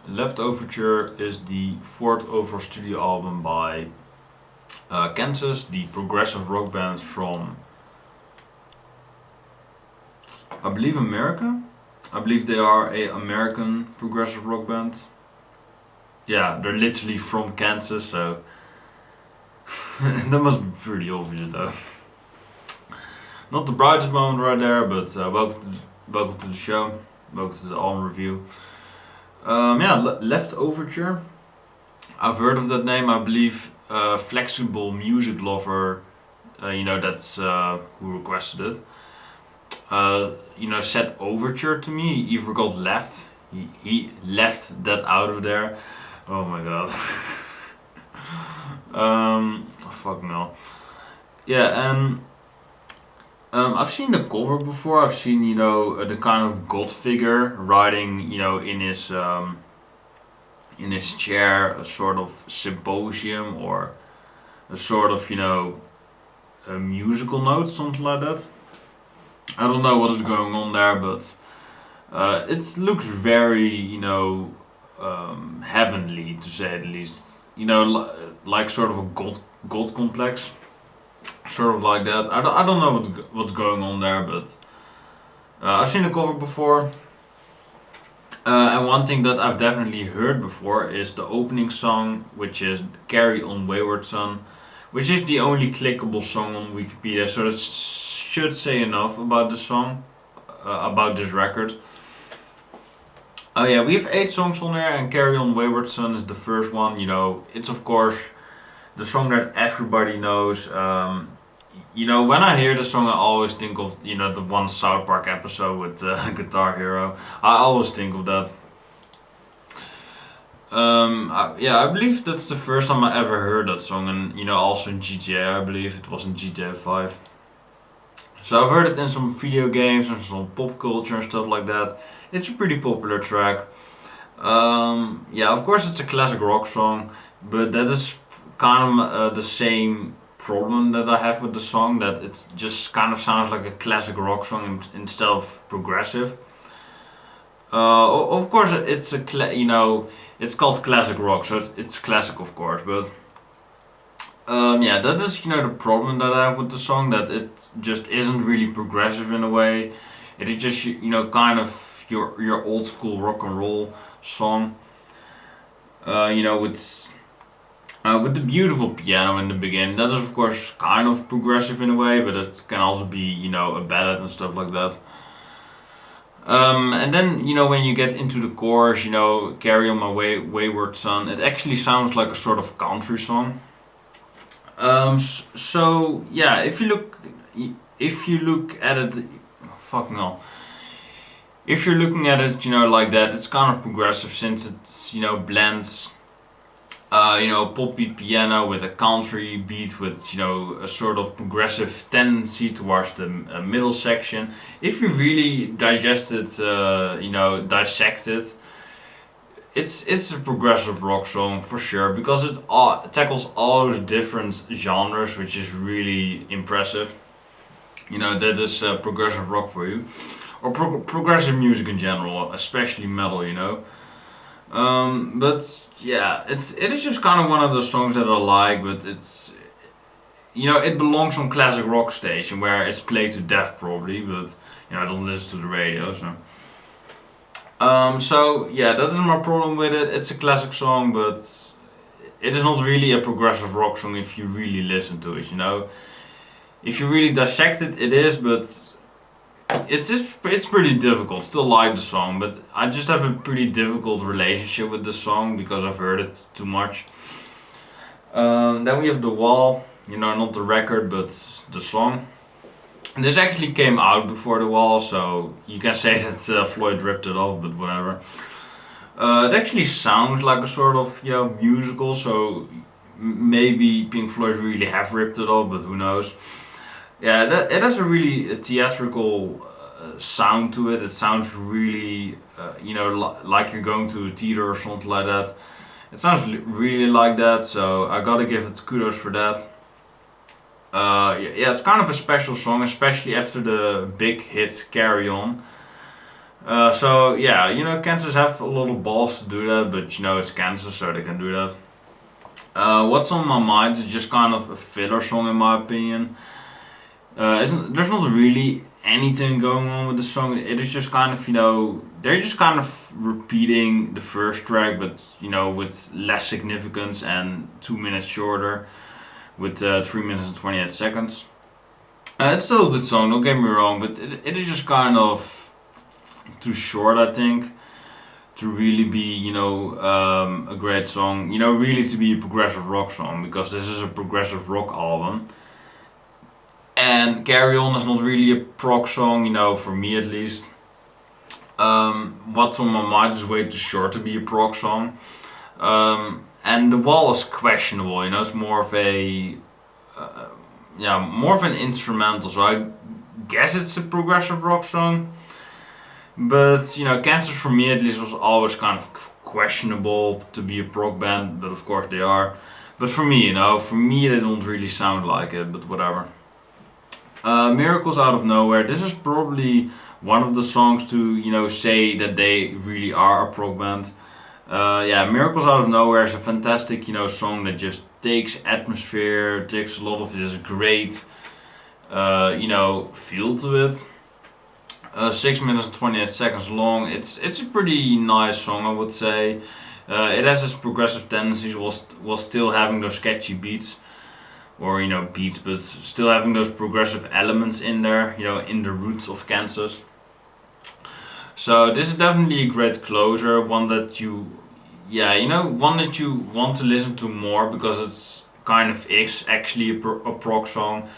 Leftoverture is the fourth overall studio album by Kansas, the progressive rock band from, I believe, America. I believe they are a American progressive rock band. Yeah, they're literally from Kansas, so that must be pretty obvious though. Not the brightest moment right there, but welcome to the show. Welcome to the album review. Leftoverture. I've heard of that name. I believe Flexible Music Lover, that's who requested it. Said overture to me. He forgot left. He left that out of there. Oh my god. Fuck no. Yeah, and I've seen the cover before. I've seen the kind of god figure riding in his chair, a sort of symposium or a sort of a musical note, something like that. I don't know what is going on there, but it looks very heavenly, to say the least. Like sort of a god complex, sort of like that. I don't know what's going on there, but I've seen the cover before. And one thing that I've definitely heard before is the opening song, which is Carry On Wayward Son, which is the only clickable song on Wikipedia, so that should say enough about the song, about this record. Oh yeah, we have 8 songs on there, and Carry On Wayward Son is the first one. It's of course the song that everybody knows. When I hear the song, I always think of the one South Park episode with Guitar Hero. I always think of that. I believe that's the first time I ever heard that song, and also in GTA. I believe it was in GTA 5. So I've heard it in some video games and some pop culture and stuff like that. It's a pretty popular track. Of course it's a classic rock song, but that is kind of the same problem that I have with the song, that it just kind of sounds like a classic rock song instead of progressive. Of course it's it's called classic rock, so it's classic of course, but that is the problem that I have with the song, that it just isn't really progressive in a way. It is just kind of your old school rock and roll song. With the beautiful piano in the beginning, that is of course kind of progressive in a way, but it can also be a ballad and stuff like that. And then when you get into the chorus, Carry On My Wayward Son, it actually sounds like a sort of country song. If you look at it, fuck no. If you're looking at it, like that, it's kind of progressive, since it's blends poppy piano with a country beat with a sort of progressive tendency towards the middle section. If you really dissect it, it's a progressive rock song for sure, because it tackles all those different genres, which is really impressive. That is progressive rock for you, or progressive music in general, especially metal. But yeah, it is just kind of one of those songs that I like, but it's it belongs on classic rock station where it's played to death probably, but I don't listen to the radio, so. That is my problem with it. It's a classic song, but it is not really a progressive rock song if you really listen to it. If you really dissect it, it is, but it's pretty difficult. Still like the song, but I just have a pretty difficult relationship with the song because I've heard it too much. Then we have The Wall, not the record, but the song. This actually came out before The Wall, so you can say that Floyd ripped it off, but whatever. It actually sounds like a sort of musical, so maybe Pink Floyd really have ripped it off, but who knows. Yeah, it has a really theatrical sound to it. It sounds really, like you're going to a theater or something like that. It sounds really like that, so I gotta give it kudos for that. It's kind of a special song, especially after the big hit Carry On. So yeah, Kansas have a lot of balls to do that, but it's Kansas, so they can do that. What's on my mind is just kind of a filler song in my opinion. There's not really anything going on with the song. It is just kind of they're just kind of repeating the first track, but with less significance and 2 minutes shorter, with 3 minutes and 28 seconds. It's still a good song, don't get me wrong, but it is just kind of too short, I think, to really be, a great song. Really to be a progressive rock song, because this is a progressive rock album. And Carry On is not really a prog song, for me at least. What's on My Mind is way too short to be a prog song. And The Wall is questionable, it's more of more of an instrumental, so I guess it's a progressive rock song. But Kansas for me at least was always kind of questionable to be a prog band, but of course they are. But for me, they don't really sound like it, but whatever. Miracles Out of Nowhere. This is probably one of the songs to say that they really are a prog band. Miracles Out of Nowhere is a fantastic song that just takes atmosphere, takes a lot of this great feel to it. 6 minutes and 28 seconds long. It's a pretty nice song, I would say. It has its progressive tendencies while still having those sketchy beats. Or beats, but still having those progressive elements in there, in the roots of Kansas. So this is definitely a great closer, one that one that you want to listen to more, because it's kind of is actually a prog song.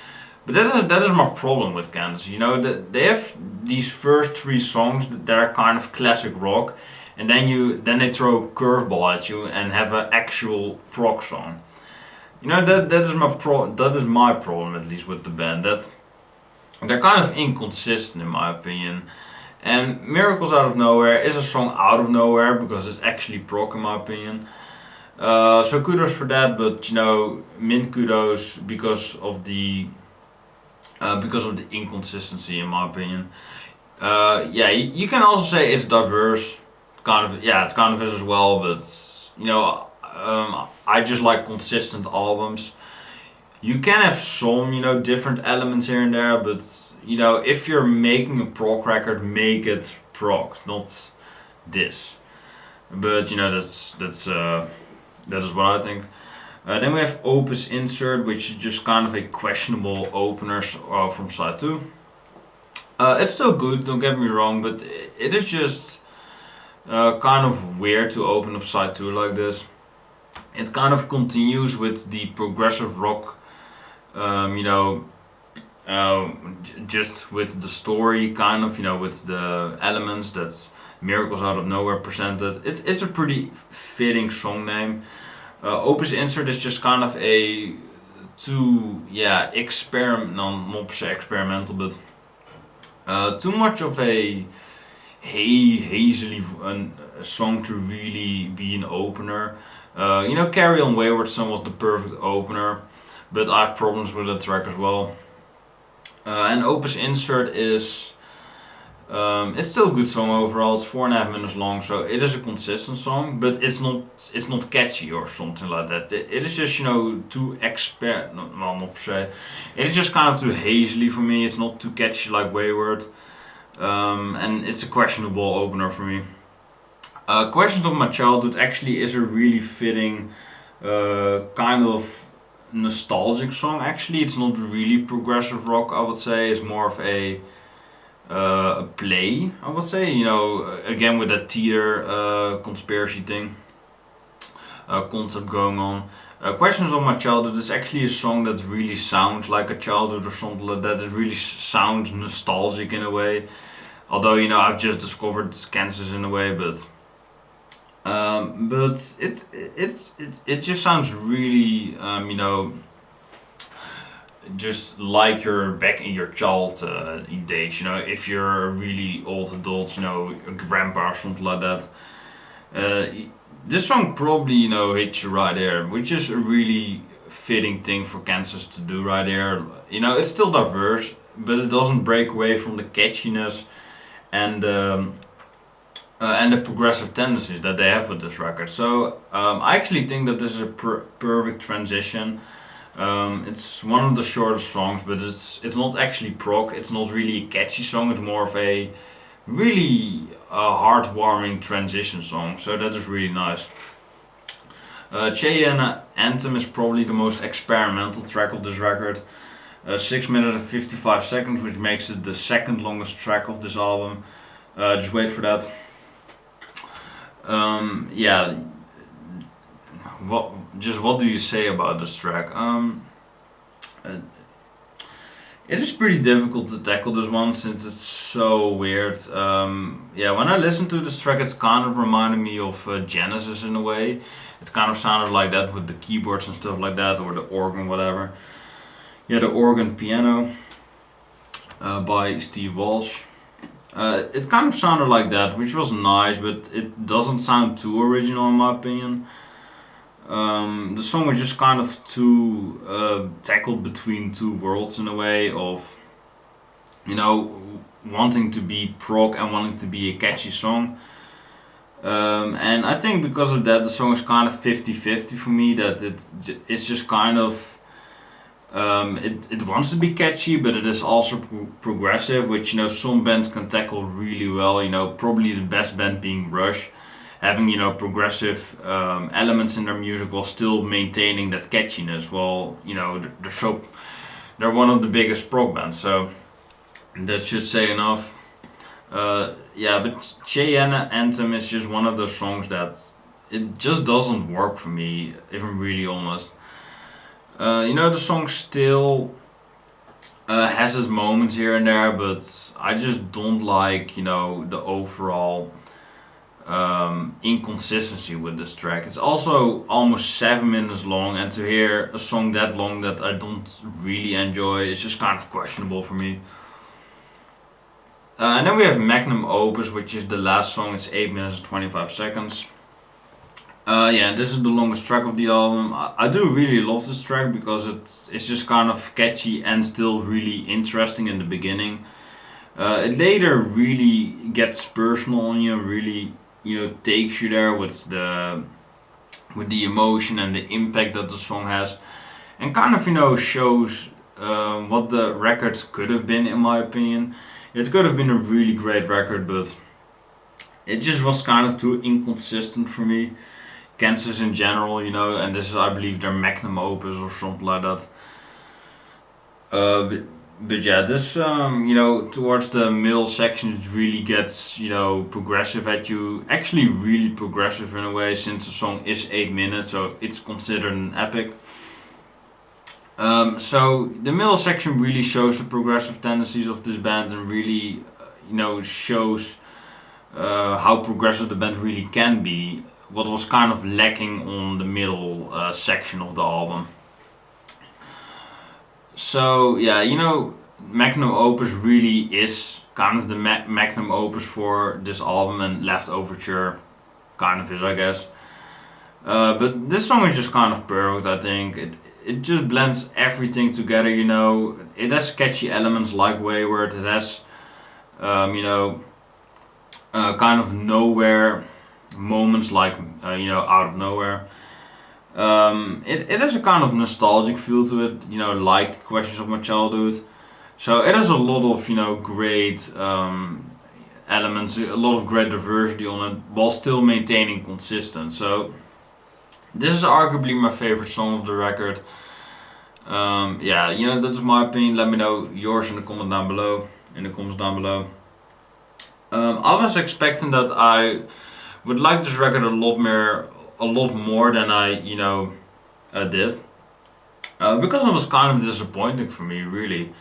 But that is my problem with Kansas. That they have these first 3 songs that are kind of classic rock, and then they throw a curveball at you and have an actual prog song. That is my problem, at least, with the band. That they're kind of inconsistent in my opinion. And Miracles Out of Nowhere is a song out of nowhere, because it's actually prog in my opinion. So kudos for that, but min kudos because of the inconsistency in my opinion. You can also say it's diverse, it's kind of is as well, but I just like consistent albums. You can have some, different elements here and there, but if you're making a prog record, make it prog, not this. But that is what I think. Then we have Opus Insert, which is just kind of a questionable opener from side 2. It's still good, don't get me wrong, but it is just kind of weird to open up side 2 like this. It kind of continues with the progressive rock, just with the story, kind of, with the elements that Miracles Out of Nowhere presented. It's a pretty fitting song name. Opus Insert is just kind of a not per se experimental, but too much of a hazily a song to really be an opener. Carry On Wayward Son was the perfect opener, but I have problems with that track as well. And Opus Insert is it's still a good song overall. It's 4.5 minutes long, so it is a consistent song, but it's not catchy or something like that. It is just too not per se. It is just kind of too hazily for me. It's not too catchy like Wayward, and it's a questionable opener for me. Questions of My Childhood actually is a really fitting kind of nostalgic song. Actually, it's not really progressive rock, I would say. It's more of a play, I would say. Again with that theater conspiracy thing concept going on. Questions of My Childhood is actually a song that really sounds like a childhood or something like that. It really sounds nostalgic in a way. Although I've just discovered Kansas in a way, but it just sounds really just like you're back in your child days. If you're a really old adult, a grandpa or something like that. This song probably hits you right there, which is a really fitting thing for Kansas to do right there. It's still diverse, but it doesn't break away from the catchiness and and the progressive tendencies that they have with this record. So I actually think that this is a perfect transition. It's one of the shortest songs, but it's not actually prog. It's not really a catchy song. It's more of a really heartwarming transition song. So that is really nice. Cheyenne Anthem is probably the most experimental track of this record. 6 minutes and 55 seconds, which makes it the second longest track of this album. Just wait for that. Yeah. What do you say about this track? It is pretty difficult to tackle this one since it's so weird. Yeah, when I listened to this track, it's kind of reminded me of Genesis in a way. It kind of sounded like that with the keyboards and stuff like that, or the organ, whatever. Yeah, the organ piano by Steve Walsh. It kind of sounded like that, which was nice, but it doesn't sound too original in my opinion. The song was just kind of too tackled between two worlds in a way of, you know, wanting to be prog and wanting to be a catchy song. And I think because of that, the song is kind of 50-50 for me, that it's just kind of, it wants to be catchy, but it is also progressive, which, you know, some bands can tackle really well. You know, probably the best band being Rush, having, you know, progressive elements in their music while still maintaining that catchiness. Well, you know, they're one of the biggest prog bands, so that should say enough. Yeah, but Cheyenne Anthem is just one of those songs that it just doesn't work for me, if I'm really honest. You know, the song still has its moments here and there, but I just don't like, you know, the overall inconsistency with this track. It's also almost 7 minutes long, and to hear a song that long that I don't really enjoy is just kind of questionable for me. And then we have Magnum Opus, which is the last song. It's 8 minutes and 25 seconds. Yeah, this is the longest track of the album. I do really love this track because it's just kind of catchy and still really interesting in the beginning. It later really gets personal on you, really, you know, takes you there with the emotion and the impact that the song has, and kind of, you know, shows what the record could have been, in my opinion. It could have been a really great record, but it just was kind of too inconsistent for me. Kansas in general, you know, and this is, I believe, their Magnum Opus or something like that. But yeah, this, you know, towards the middle section, it really gets, you know, progressive at you. Actually, really progressive in a way, since the song is 8 minutes, so it's considered an epic. So the middle section really shows the progressive tendencies of this band and really, you know, shows how progressive the band really can be. What was kind of lacking on the middle section of the album. So yeah, you know, Magnum Opus really is kind of the Magnum Opus for this album, and Leftoverture kind of is, I guess. But this song is just kind of perfect, I think. It just blends everything together, you know. It has catchy elements like Wayward. It has, you know, kind of nowhere moments like, you know, Out of Nowhere. It has a kind of nostalgic feel to it, you know, like Questions of My Childhood. So it has a lot of, you know, great elements, a lot of great diversity on it, while still maintaining consistent. So this is arguably my favorite song of the record. Yeah, you know, that's my opinion. Let me know yours in the comments down below. I was expecting that I would like this record a lot more than I, you know, did. Because it was kind of disappointing for me, really.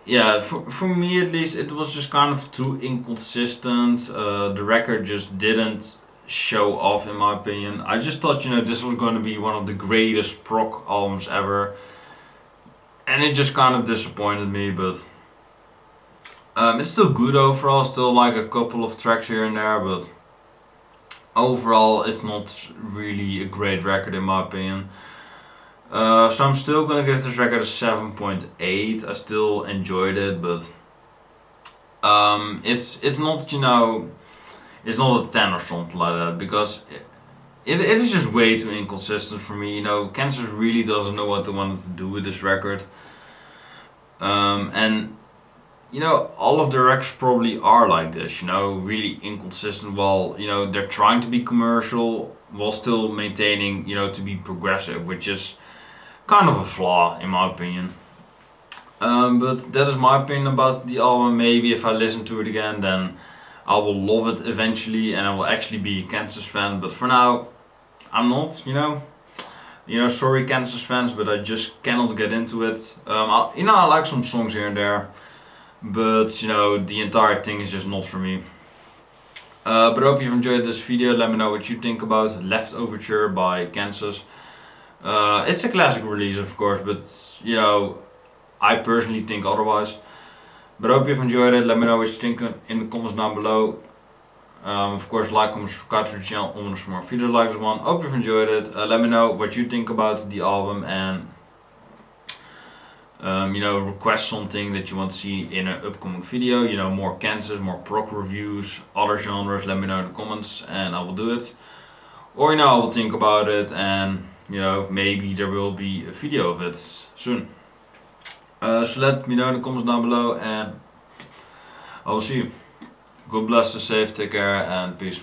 Yeah, for me at least, it was just kind of too inconsistent. The record just didn't show off, in my opinion. I just thought, you know, this was going to be one of the greatest prog albums ever, and it just kind of disappointed me. But it's still good overall. Still like a couple of tracks here and there, but overall it's not really a great record, in my opinion. So I'm still gonna give this record a 7.8. I still enjoyed it, but it's not, you know, it's not a 10 or something like that, because it is just way too inconsistent for me. You know, Kansas really doesn't know what they wanted to do with this record. And you know, all of the records probably are like this, you know, really inconsistent while, you know, they're trying to be commercial while still maintaining, you know, to be progressive, which is kind of a flaw in my opinion. But that is my opinion about the album. Maybe if I listen to it again, then I will love it eventually and I will actually be a Kansas fan. But for now, I'm not, you know. You know, sorry Kansas fans, but I just cannot get into it. You know, I like some songs here and there, but you know, the entire thing is just not for me. But I hope you've enjoyed this video. Let me know what you think about Leftoverture by Kansas. It's a classic release, of course, but you know, I personally think otherwise. But I hope you've enjoyed it. Let me know what you think in the comments down below. Of course, like, comment, subscribe to the channel for more videos like this one. Hope you've enjoyed it. Let me know what you think about the album, and you know, request something that you want to see in an upcoming video. You know, more Kansas, more prog reviews, other genres. Let me know in the comments and I will do it. Or you know, I will think about it, and you know, maybe there will be a video of it soon. So let me know in the comments down below, and I will see you. God bless, stay safe, take care, and peace.